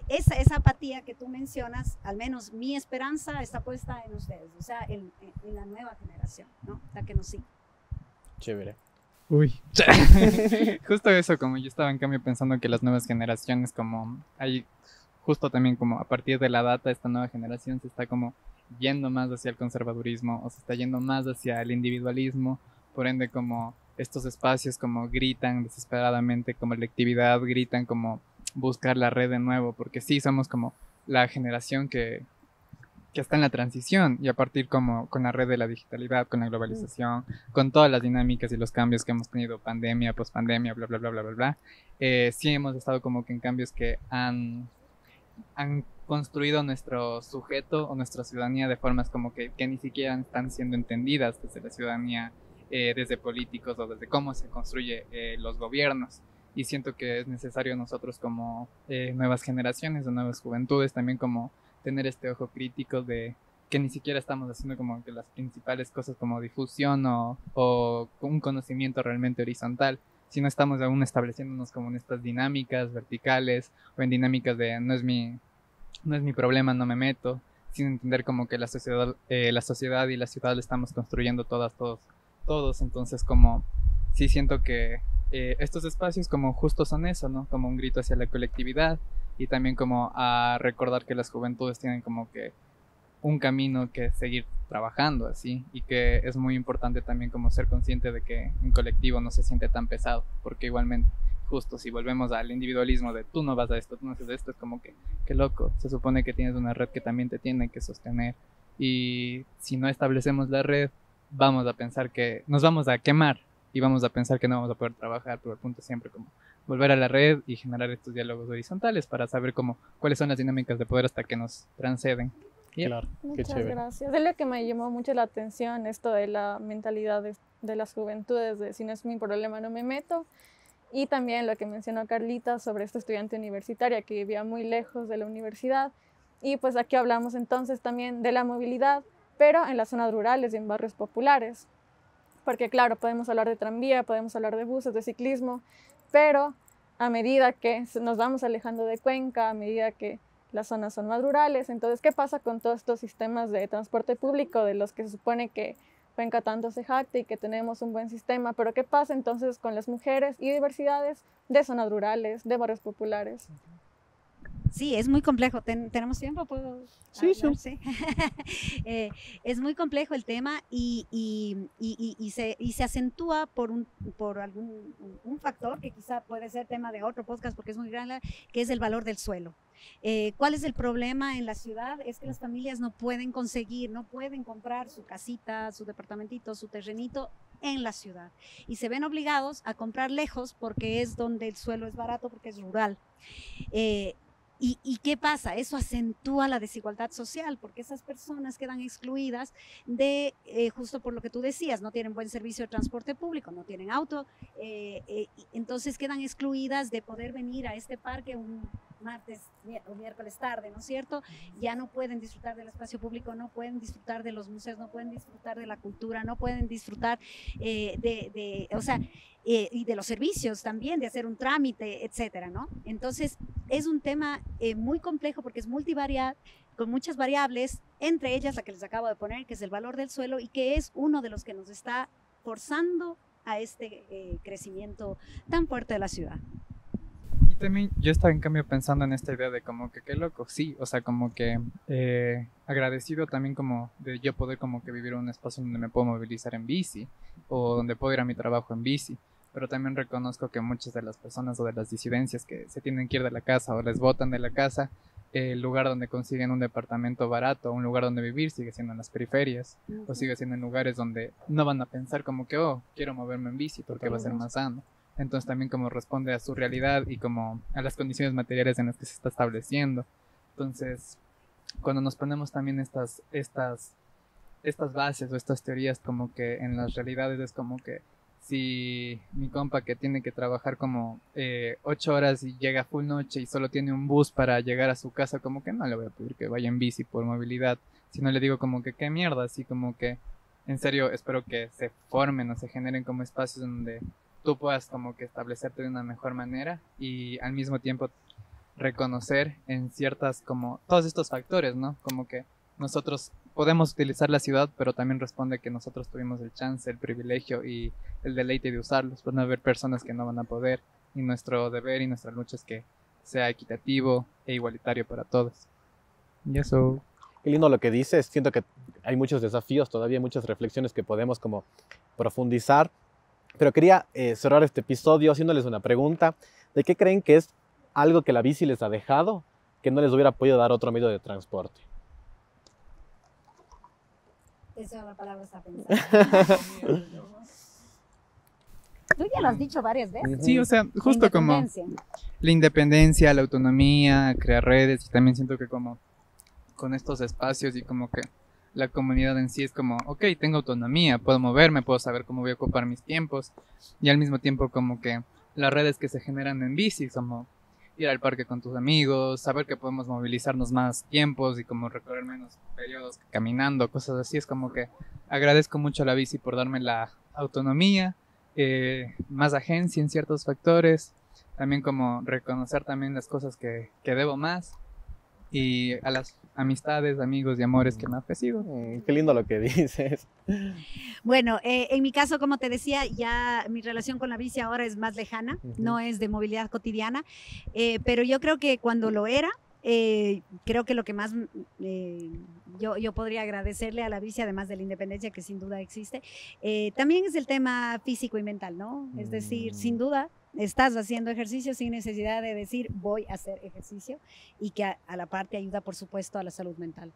esa apatía que tú mencionas, al menos mi esperanza está puesta en ustedes, o sea, en la nueva generación, ¿no? La que nos sigue. Chévere. Uy. Justo eso, como yo estaba en cambio pensando que las nuevas generaciones, como hay justo también como a partir de la data, esta nueva generación se está como yendo más hacia el conservadurismo o se está yendo más hacia el individualismo, por ende como estos espacios como gritan desesperadamente como electividad, gritan como buscar la red de nuevo, porque sí somos como la generación que está en la transición y a partir como con la red de la digitalidad, con la globalización, con todas las dinámicas y los cambios que hemos tenido, pandemia, pospandemia, bla, bla, bla, bla, bla, bla, sí hemos estado como que en cambios que han construido nuestro sujeto o nuestra ciudadanía de formas como que ni siquiera están siendo entendidas desde la ciudadanía, desde políticos o desde cómo se construye los gobiernos. Y siento que es necesario nosotros como nuevas generaciones o nuevas juventudes también como tener este ojo crítico de que ni siquiera estamos haciendo como que las principales cosas como difusión o un conocimiento realmente horizontal, sino estamos aún estableciéndonos como en estas dinámicas verticales o en dinámicas de no es mi problema, no me meto, sin entender como que la sociedad y la ciudad la estamos construyendo todos, entonces como sí siento que estos espacios como justo son eso, ¿no? Como un grito hacia la colectividad y también como a recordar que las juventudes tienen como que un camino que seguir trabajando así y que es muy importante también como ser consciente de que en colectivo no se siente tan pesado, porque igualmente justo si volvemos al individualismo de tú no vas a esto, tú no haces esto, es como que qué loco, se supone que tienes una red que también te tiene que sostener y si no establecemos la red vamos a pensar que nos vamos a quemar y vamos a pensar que no vamos a poder trabajar, pero el punto es siempre como volver a la red y generar estos diálogos horizontales para saber cuáles son las dinámicas de poder hasta que nos transceden. Claro, qué chévere. Muchas gracias. Es lo que me llamó mucho la atención, esto de la mentalidad de las juventudes, de si no es mi problema no me meto. Y también lo que mencionó Carlita sobre esta estudiante universitaria que vivía muy lejos de la universidad. Y pues aquí hablamos entonces también de la movilidad, pero en las zonas rurales y en barrios populares. Porque claro, podemos hablar de tranvía, podemos hablar de buses, de ciclismo, pero a medida que nos vamos alejando de Cuenca, a medida que las zonas son más rurales, entonces, ¿qué pasa con todos estos sistemas de transporte público de los que se supone que Cuenca tanto se jacta y que tenemos un buen sistema? Pero ¿qué pasa entonces con las mujeres y diversidades de zonas rurales, de barrios populares? Sí, es muy complejo. ¿Tenemos tiempo? ¿Puedo Sí, hablar? sí. Es muy complejo el tema y se acentúa por algún factor que quizá puede ser tema de otro podcast porque es muy grande, que es el valor del suelo. ¿Cuál es el problema en la ciudad? Es que las familias no pueden comprar su casita, su departamentito, su terrenito en la ciudad y se ven obligados a comprar lejos porque es donde el suelo es barato, porque es rural. ¿Y qué pasa? Eso acentúa la desigualdad social porque esas personas quedan excluidas de, justo por lo que tú decías, no tienen buen servicio de transporte público, no tienen auto, entonces quedan excluidas de poder venir a este parque un martes o miércoles tarde, ¿no es cierto? Ya no pueden disfrutar del espacio público, no pueden disfrutar de los museos, no pueden disfrutar de la cultura, no pueden disfrutar y de los servicios también, de hacer un trámite, etcétera, ¿no? Entonces, es un tema muy complejo porque es multivariado, con muchas variables, entre ellas la que les acabo de poner, que es el valor del suelo y que es uno de los que nos está forzando a este crecimiento tan fuerte de la ciudad. También yo estaba en cambio pensando en esta idea de como que qué loco, sí, o sea, como que agradecido también como de yo poder como que vivir en un espacio donde me puedo movilizar en bici o donde puedo ir a mi trabajo en bici, pero también reconozco que muchas de las personas o de las disidencias que se tienen que ir de la casa o les botan de la casa, el lugar donde consiguen un departamento barato, un lugar donde vivir sigue siendo en las periferias o sigue siendo en lugares donde no van a pensar como que, oh, quiero moverme en bici porque va a ser más sano. Entonces también como responde a su realidad y como a las condiciones materiales en las que se está estableciendo. Entonces, cuando nos ponemos también estas bases o estas teorías como que en las realidades es como que si mi compa que tiene que trabajar como 8 horas y llega full noche y solo tiene un bus para llegar a su casa, como que no le voy a pedir que vaya en bici por movilidad, sino le digo como que qué mierda, así como que en serio espero que se formen o se generen como espacios donde tú puedas como que establecerte de una mejor manera y al mismo tiempo reconocer en ciertas como todos estos factores, ¿no? Como que nosotros podemos utilizar la ciudad, pero también responde que nosotros tuvimos el chance, el privilegio y el deleite de usarlos. Van a haber personas que no van a poder y nuestro deber y nuestra lucha es que sea equitativo e igualitario para todos. Y eso... Qué lindo lo que dices. Siento que hay muchos desafíos, todavía hay muchas reflexiones que podemos como profundizar. Pero quería cerrar este episodio haciéndoles una pregunta. ¿De qué creen que es algo que la bici les ha dejado que no les hubiera podido dar otro medio de transporte? Esa es la palabra está pensando. Tú ya lo has dicho varias veces. Sí, o sea, justo como la independencia, la autonomía, crear redes y también siento que como con estos espacios y como que la comunidad en sí es como, ok, tengo autonomía, puedo moverme, puedo saber cómo voy a ocupar mis tiempos y al mismo tiempo como que las redes que se generan en bici, como ir al parque con tus amigos, saber que podemos movilizarnos más tiempos y como recorrer menos periodos caminando, cosas así, es como que agradezco mucho a la bici por darme la autonomía, más agencia en ciertos factores, también como reconocer también las cosas que debo más y a las amistades, amigos y amores que me ha ofrecido. Qué lindo lo que dices. Bueno, en mi caso, como te decía, ya mi relación con la bici ahora es más lejana, no es de movilidad cotidiana, pero yo creo que cuando lo era, creo que lo que más yo podría agradecerle a la bici, además de la independencia que sin duda existe, también es el tema físico y mental, ¿no? Es decir, sin duda estás haciendo ejercicio sin necesidad de decir voy a hacer ejercicio y que a la parte ayuda, por supuesto, a la salud mental.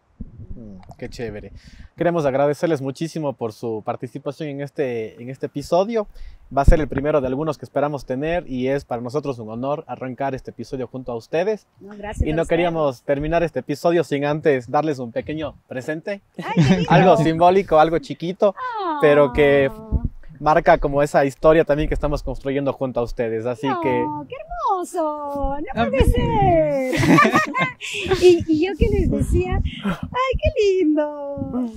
Qué chévere. Queremos agradecerles muchísimo por su participación en este episodio. Va a ser el primero de algunos que esperamos tener y es para nosotros un honor arrancar este episodio junto a ustedes. No, gracias. Y no queríamos terminar este episodio sin antes darles un pequeño presente. Ay, Algo simbólico, algo chiquito, pero que marca como esa historia también que estamos construyendo junto a ustedes. Así que... ¡Qué hermoso! ¡No puede ser! y yo que les decía, ¡ay, qué lindo!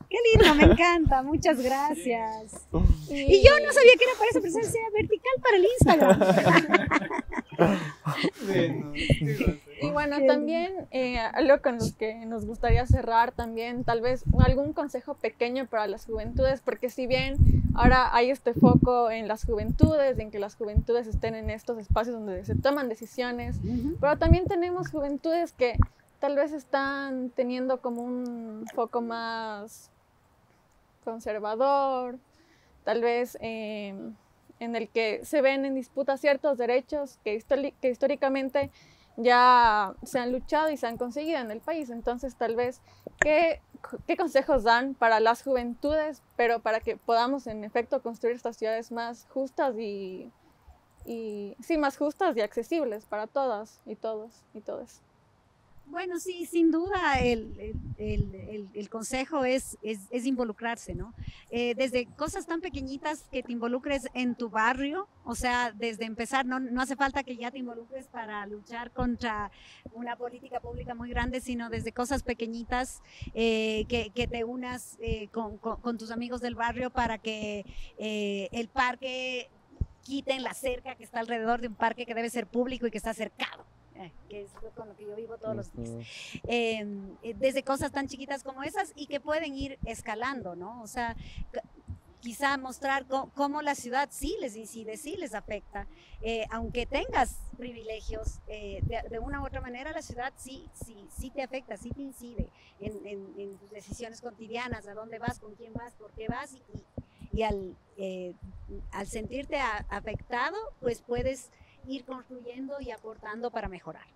¡Qué lindo! Me encanta. Muchas gracias. Y yo no sabía que era para esa presencia vertical para el Instagram. Y bueno, también algo con lo que nos gustaría cerrar también, tal vez algún consejo pequeño para las juventudes, porque si bien ahora hay este foco en las juventudes, en que las juventudes estén en estos espacios donde se toman decisiones, pero también tenemos juventudes que tal vez están teniendo como un foco más conservador, tal vez en el que se ven en disputa ciertos derechos que históricamente ya se han luchado y se han conseguido en el país. Entonces, tal vez, ¿qué consejos dan para las juventudes, pero para que podamos en efecto construir estas ciudades más justas y sí, más justas y accesibles para todas y todos y todas? Bueno, sí, sin duda el consejo es involucrarse, ¿no? Desde cosas tan pequeñitas que te involucres en tu barrio, o sea, desde empezar, no hace falta que ya te involucres para luchar contra una política pública muy grande, sino desde cosas pequeñitas que te unas con tus amigos del barrio para que el parque, quiten la cerca que está alrededor de un parque que debe ser público y que está cercado. Que es con lo que yo vivo todos los días. Desde cosas tan chiquitas como esas y que pueden ir escalando, ¿no? O sea, quizá mostrar cómo la ciudad sí les incide, sí les afecta. Aunque tengas privilegios, de una u otra manera la ciudad sí te afecta, sí te incide en tus decisiones cotidianas, a dónde vas, con quién vas, por qué vas, y al sentirte afectado, pues puedes ir construyendo y aportando para mejorar.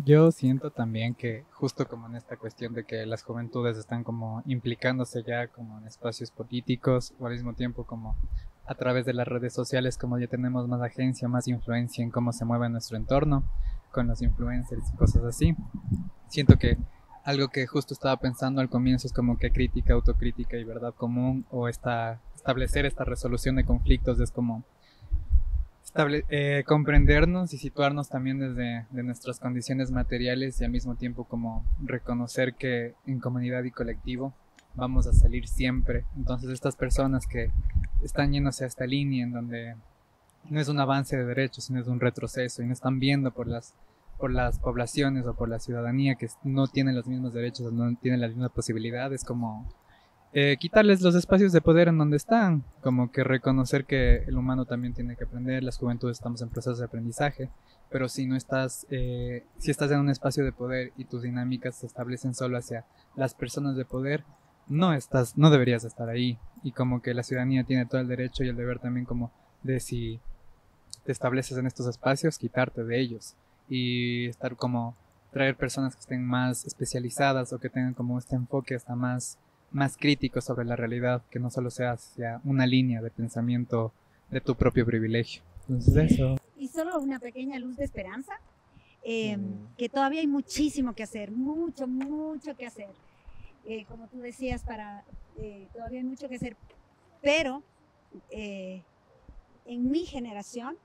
Yo siento también que justo como en esta cuestión de que las juventudes están como implicándose ya como en espacios políticos, o al mismo tiempo como a través de las redes sociales, como ya tenemos más agencia, más influencia en cómo se mueve nuestro entorno, con los influencers y cosas así. Siento que algo que justo estaba pensando al comienzo es como que crítica, autocrítica y verdad común, o establecer esta resolución de conflictos es como comprendernos y situarnos también desde de nuestras condiciones materiales, y al mismo tiempo como reconocer que en comunidad y colectivo vamos a salir siempre. Entonces estas personas que están yéndose a esta línea en donde no es un avance de derechos, sino es un retroceso, y no están viendo por las poblaciones o por la ciudadanía que no tienen los mismos derechos o no tienen las mismas posibilidades, como quitarles los espacios de poder en donde están, como que reconocer que el humano también tiene que aprender. Las juventudes estamos en proceso de aprendizaje, pero si no estás, si estás en un espacio de poder y tus dinámicas se establecen solo hacia las personas de poder, no deberías estar ahí. Y como que la ciudadanía tiene todo el derecho y el deber también como de, si te estableces en estos espacios, quitarte de ellos y estar como traer personas que estén más especializadas o que tengan como este enfoque hasta más crítico sobre la realidad, que no solo sea hacia una línea de pensamiento de tu propio privilegio. Entonces eso. Y solo una pequeña luz de esperanza, que todavía hay muchísimo que hacer, mucho que hacer. Como tú decías, todavía hay mucho que hacer, pero en mi generación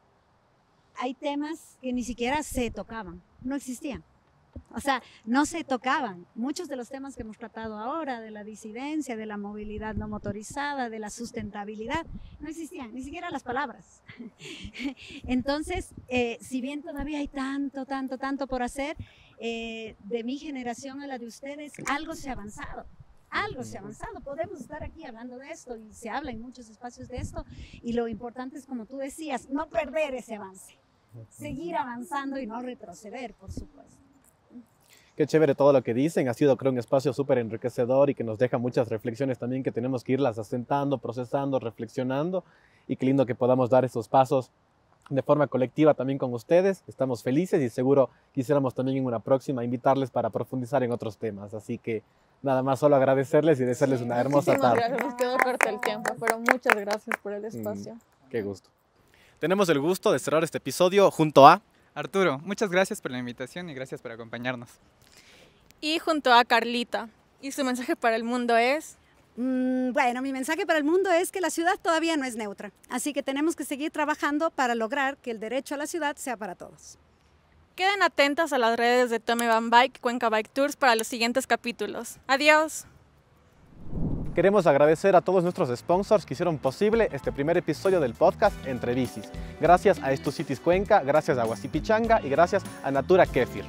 hay temas que ni siquiera se tocaban, no existían. O sea, no se tocaban. Muchos de los temas que hemos tratado ahora, de la disidencia, de la movilidad no motorizada, de la sustentabilidad, no existían, ni siquiera las palabras. Entonces, si bien todavía hay tanto por hacer, de mi generación a la de ustedes, algo se ha avanzado. Podemos estar aquí hablando de esto, y se habla en muchos espacios de esto, y lo importante es, como tú decías, no perder ese avance, seguir avanzando y no retroceder, por supuesto. Qué chévere todo lo que dicen. Ha sido, creo, un espacio súper enriquecedor y que nos deja muchas reflexiones también que tenemos que irlas asentando, procesando, reflexionando. Y qué lindo que podamos dar estos pasos de forma colectiva también con ustedes. Estamos felices y seguro quisiéramos también en una próxima invitarles para profundizar en otros temas. Así que nada más, solo agradecerles y desearles una hermosa tarde. Gracias, nos quedó corto el tiempo, pero muchas gracias por el espacio. Qué gusto. Tenemos el gusto de cerrar este episodio junto a Arturo, muchas gracias por la invitación y gracias por acompañarnos. Y junto a Carlita. ¿Y su mensaje para el mundo es? Bueno, mi mensaje para el mundo es que la ciudad todavía no es neutra, así que tenemos que seguir trabajando para lograr que el derecho a la ciudad sea para todos. Queden atentas a las redes de Tome Van Bike, Cuenca Bike Tours para los siguientes capítulos. Adiós. Queremos agradecer a todos nuestros sponsors que hicieron posible este primer episodio del podcast Entre Bicis. Gracias a Estucitis Cuenca, gracias a Huasipichanga y gracias a Natura Kefir.